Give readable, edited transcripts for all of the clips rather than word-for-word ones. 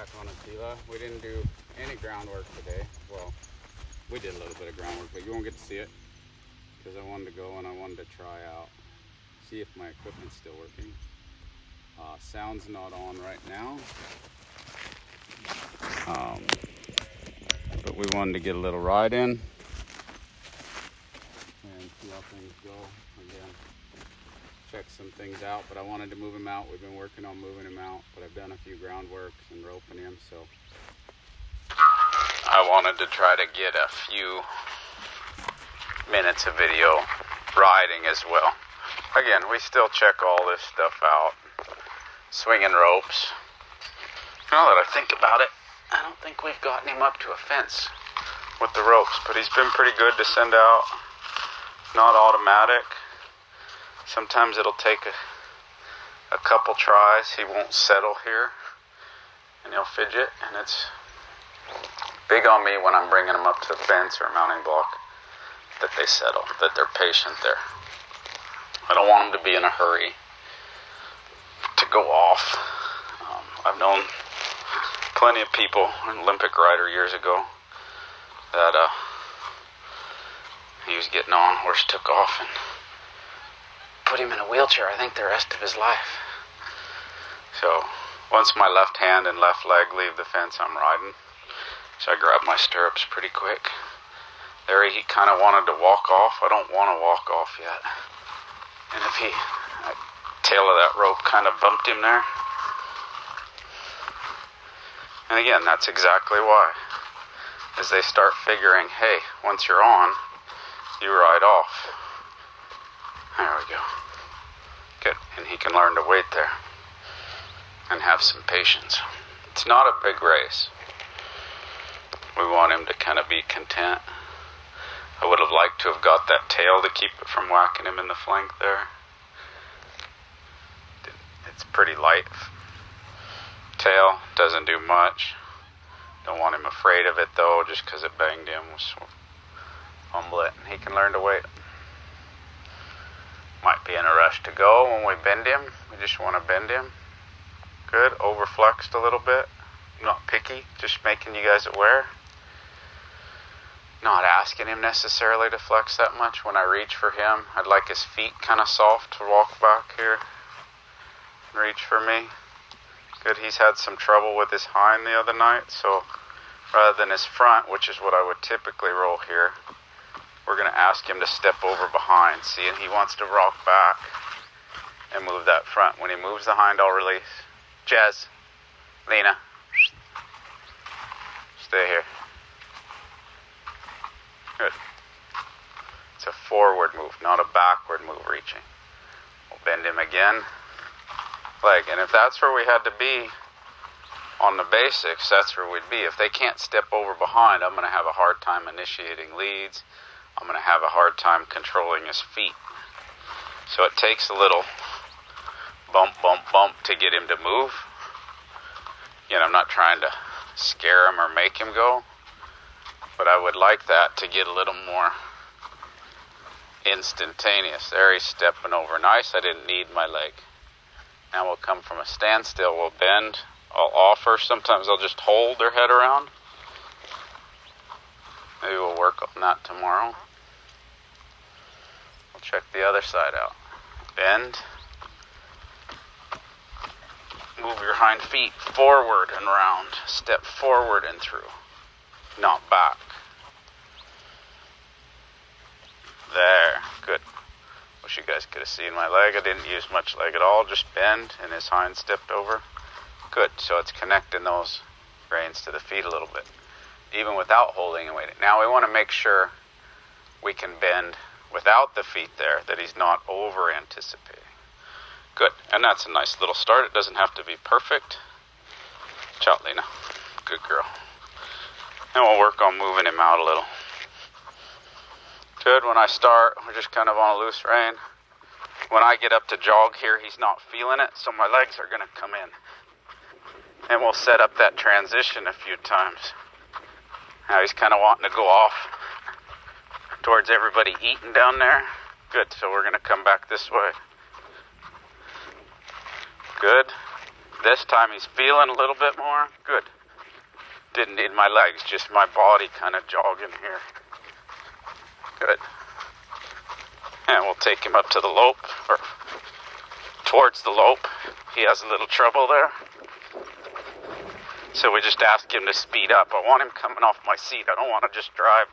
back on Attila. We didn't do any groundwork today. Well, we did a little bit of groundwork, but you won't get to see it because I wanted to go and I wanted to try out, see if my equipment's still working. Sound's not on right now, but we wanted to get a little ride in and see how things go. Again, check some things out, but I wanted to move him out. We've been working on moving him out, but I've done a few groundworks and roping him, so I wanted to try to get a few minutes of video riding as well. Again, we still check all this stuff out. Swinging ropes. Now that I think about it, I don't think we've gotten him up to a fence with the ropes, but he's been pretty good to send out. Not automatic. Sometimes it'll take a couple tries. He won't settle here, and he'll fidget, and it's big on me when I'm bringing them up to the fence or a mounting block that they settle, that they're patient there. I don't want them to be in a hurry to go off. I've known plenty of people, an Olympic rider years ago, that he was getting on, horse took off and put him in a wheelchair, I think the rest of his life. So once my left hand and left leg leave the fence, I'm riding. So I grabbed my stirrups pretty quick. There he kind of wanted to walk off. I don't want to walk off yet. And if the tail of that rope kind of bumped him there. And again, that's exactly why. As they start figuring, hey, once you're on, you ride off. There we go. Good. And he can learn to wait there and have some patience. It's not a big race. We want him to kind of be content. I would have liked to have got that tail to keep it from whacking him in the flank there. It's pretty light. Tail doesn't do much. Don't want him afraid of it though, just because it banged him. We'll humble it, and he can learn to wait. Might be in a rush to go when we bend him. We just want to bend him. Good. Overflexed a little bit. I'm not picky, just making you guys aware. Not asking him necessarily to flex that much. When I reach for him, I'd like his feet kind of soft to walk back here and reach for me. Good. He's had some trouble with his hind the other night, so rather than his front, which is what I would typically roll here, we're going to ask him to step over behind. See, and he wants to rock back and move that front. When he moves the hind, I'll release. Jazz, Lena, stay here. Good. It's a forward move, not a backward move reaching. We'll bend him again. Leg. And if that's where we had to be on the basics, that's where we'd be. If they can't step over behind, I'm going to have a hard time initiating leads. I'm going to have a hard time controlling his feet. So it takes a little bump, bump, bump to get him to move. Again, I'm not trying to scare him or make him go, but I would like that to get a little more instantaneous. There he's stepping over. Nice, I didn't need my leg. Now we'll come from a standstill, we'll bend, I'll offer. Sometimes I'll just hold their head around. Maybe we'll work on that tomorrow. We'll check the other side out. Bend. Move your hind feet forward and round. Step forward and through, not back. There, good. Wish you guys could have seen my leg. I didn't use much leg at all, just bend, and his hind stepped over. Good, so it's connecting those reins to the feet a little bit, even without holding and waiting. Now we want to make sure we can bend without the feet there, that he's not over-anticipating. Good, and that's a nice little start. It doesn't have to be perfect. Ciao, Lena. Good girl. And we'll work on moving him out a little. Good. When I start, we're just kind of on a loose rein. When I get up to jog here, he's not feeling it, so my legs are going to come in. And we'll set up that transition a few times. Now he's kind of wanting to go off towards everybody eating down there. Good. So we're going to come back this way. Good. This time he's feeling a little bit more. Good. Didn't need my legs, just my body kind of jogging here. Good. And we'll take him up to the lope, or towards the lope. He has a little trouble there. So we just ask him to speed up. I want him coming off my seat. I don't want to just drive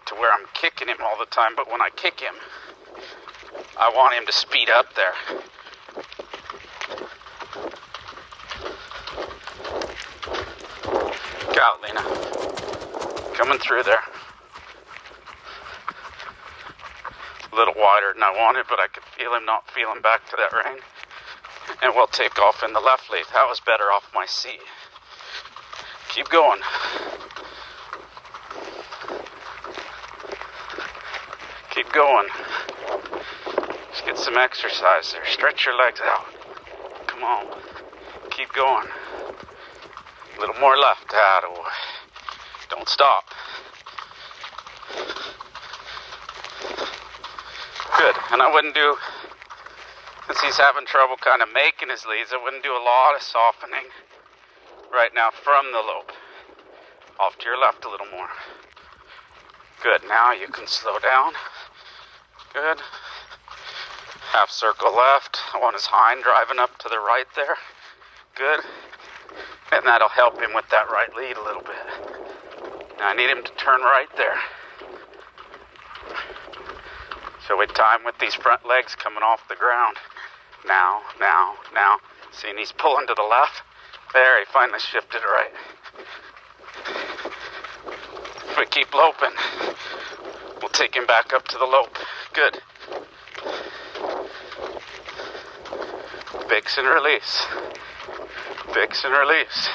to where I'm kicking him all the time. But when I kick him, I want him to speed up there. Look out, Lena. Coming through there. A little wider than I wanted, but I could feel him not feeling back to that rein. And we'll take off in the left lead. That was better off my seat. Keep going. Keep going. Just get some exercise there. Stretch your legs out. Come on. Keep going. A little more left. Attaboy. Don't stop. Good. And I wouldn't do, since he's having trouble kind of making his leads, I wouldn't do a lot of softening right now from the lope. Off to your left a little more. Good. Now you can slow down. Good. Half circle left. I want his hind driving up to the right there. Good. And that'll help him with that right lead a little bit. Now I need him to turn right there. So we time with these front legs coming off the ground. Now. See, and he's pulling to the left. There, he finally shifted right. If we keep loping, we'll take him back up to the lope. Good. Fix and release. Fix and release.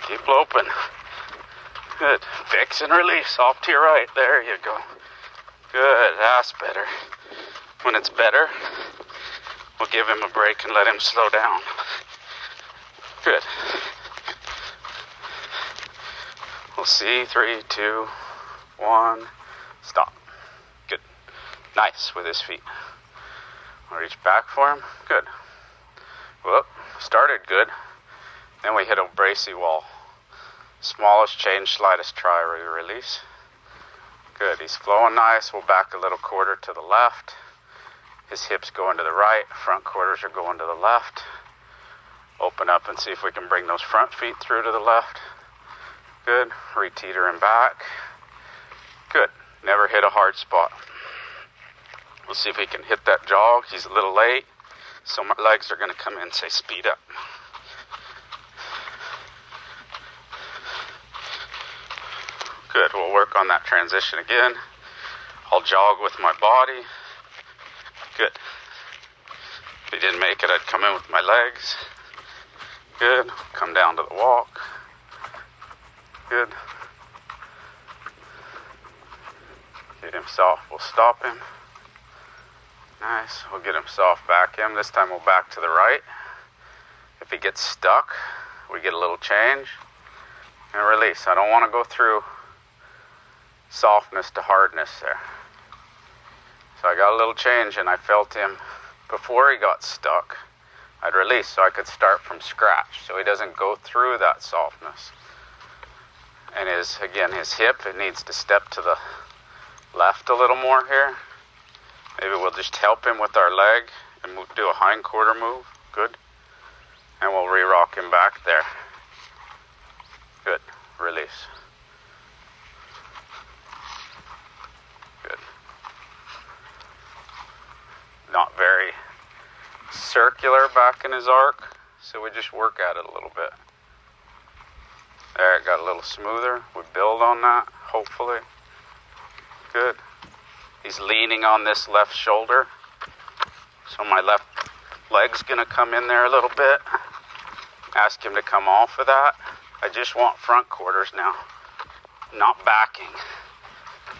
Keep loping. Good. Fix and release. Off to your right. There you go. Good. That's better. When it's better, we'll give him a break and let him slow down. Good. We'll see. 3, 2, 1. Stop. Good. Nice with his feet. I'll reach back for him. Good. Whoop. Started good. Then we hit a bracy wall. Smallest change, slightest try, release. Good. He's flowing nice. We'll back a little quarter to the left. His hips going to the right. Front quarters are going to the left. Open up and see if we can bring those front feet through to the left. Good. Re-teeter him back. Good. Never hit a hard spot. We'll see if he can hit that jog. He's a little late, so my legs are going to come in and say speed up. Good. We'll work on that transition again. I'll jog with my body. Good. If he didn't make it, I'd come in with my legs. Good. Come down to the walk. Good. Get him soft. We'll stop him. Nice. We'll get him soft back in. This time we'll back to the right. If he gets stuck, we get a little change and release. I don't want to go through softness to hardness there. So I got a little change and I felt him before he got stuck. I'd release so I could start from scratch so he doesn't go through that softness. And his hip, it needs to step to the left a little more here. Maybe we'll just help him with our leg and do a hind quarter move. Good. And we'll re-rock him back there. Good. Release. Good. Not very circular back in his arc, so we just work at it a little bit. There, it got a little smoother. We build on that, hopefully. Good. He's leaning on this left shoulder, so my left leg's gonna come in there a little bit. Ask him to come off of that. I just want front quarters now, not backing.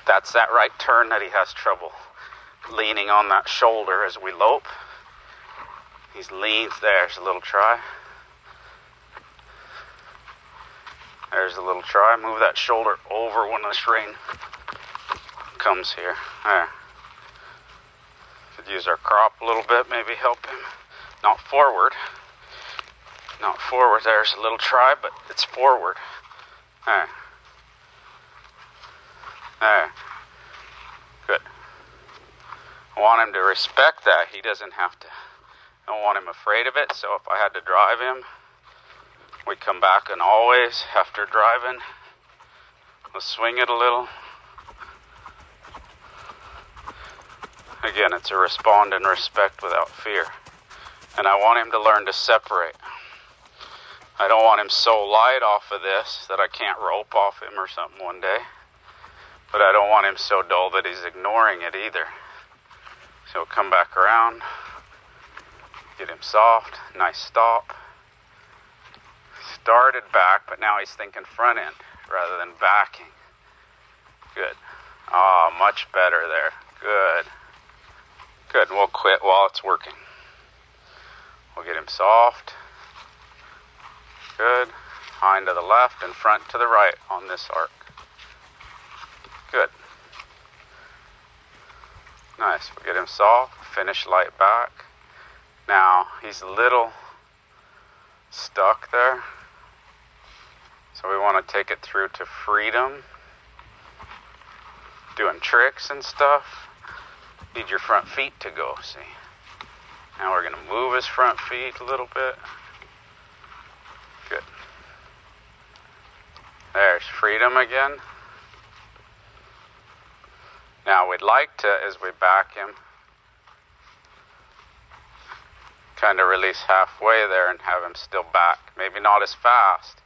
That's that right turn that he has trouble. Leaning on that shoulder as we lope. He's leans. There's a little try. There's a little try. Move that shoulder over when this rein comes here. There. Could use our crop a little bit, maybe help him. Not forward. Not forward. There's a little try, but it's forward. There. There. Good. I want him to respect that. He doesn't have to. I don't want him afraid of it. So if I had to drive him, we come back and always, after driving, we'll swing it a little. Again, it's a respond and respect without fear. And I want him to learn to separate. I don't want him so light off of this that I can't rope off him or something one day. But I don't want him so dull that he's ignoring it either. So come back around. Get him soft. Nice stop. Started back, but now he's thinking front end rather than backing. Good. Much better there. Good. Good. We'll quit while it's working. We'll get him soft. Good. Hind to the left and front to the right on this arc. Good. Nice. We'll get him soft. Finish light back. Now, he's a little stuck there. So we want to take it through to freedom. Doing tricks and stuff. Need your front feet to go, see. Now we're going to move his front feet a little bit. Good. There's freedom again. Now we'd like to, as we back him, kind of release halfway there and have him still back. Maybe not as fast,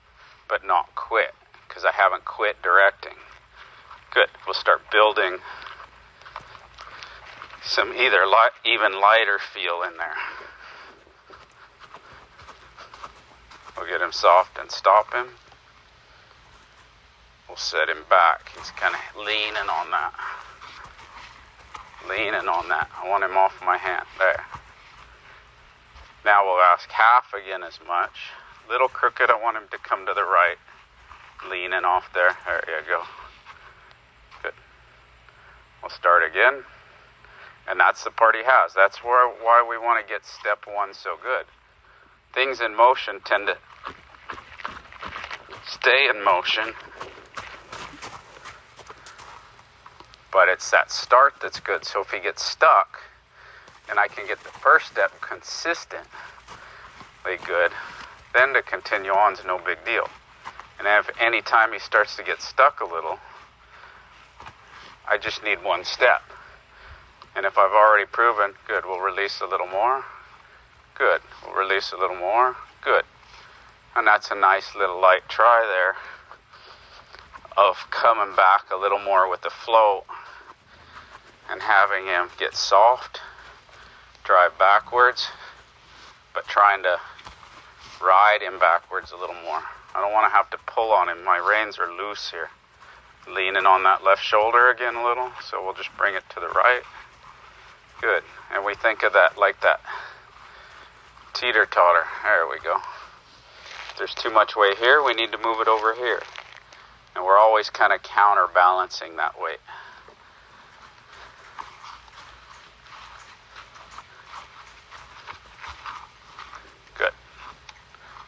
but not quit, because I haven't quit directing. Good. We'll start building some even lighter feel in there. We'll get him soft and stop him. We'll set him back. He's kind of leaning on that. Leaning on that. I want him off my hand. There. Now we'll ask half again as much. Little crooked, I want him to come to the right. Leaning off there. There you go. Good. We'll start again. And that's the part he has. That's why we want to get step one so good. Things in motion tend to stay in motion. But it's that start that's good. So if he gets stuck, and I can get the first step consistently good, then to continue on is no big deal. And if any time he starts to get stuck a little, I just need one step. And if I've already proven, good, we'll release a little more. Good, we'll release a little more. Good. And that's a nice little light try there of coming back a little more with the flow and having him get soft, drive backwards, but trying to ride him backwards a little more. I don't want to have to pull on him. My reins are loose here. Leaning on that left shoulder again a little, so we'll just bring it to the right. Good. And we think of that like that teeter-totter. There we go. If there's too much weight here, we need to move it over here. And we're always kind of counterbalancing that weight. Good.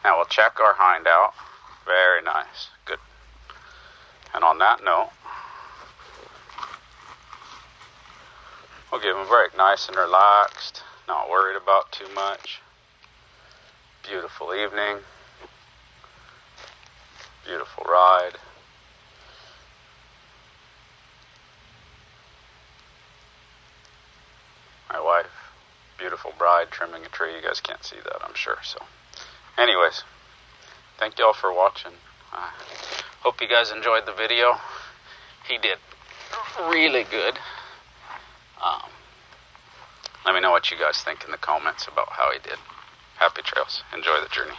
Now we'll check our hind out. Very nice. Good. And on that note, we'll give him a break. Nice and relaxed. Not worried about too much. Beautiful evening. Beautiful ride. My wife, beautiful bride trimming a tree. You guys can't see that, I'm sure. So, anyways, thank y'all for watching. Hope you guys enjoyed the video. He did really good. Let me know what you guys think in the comments about how he did. Happy trails. Enjoy the journey.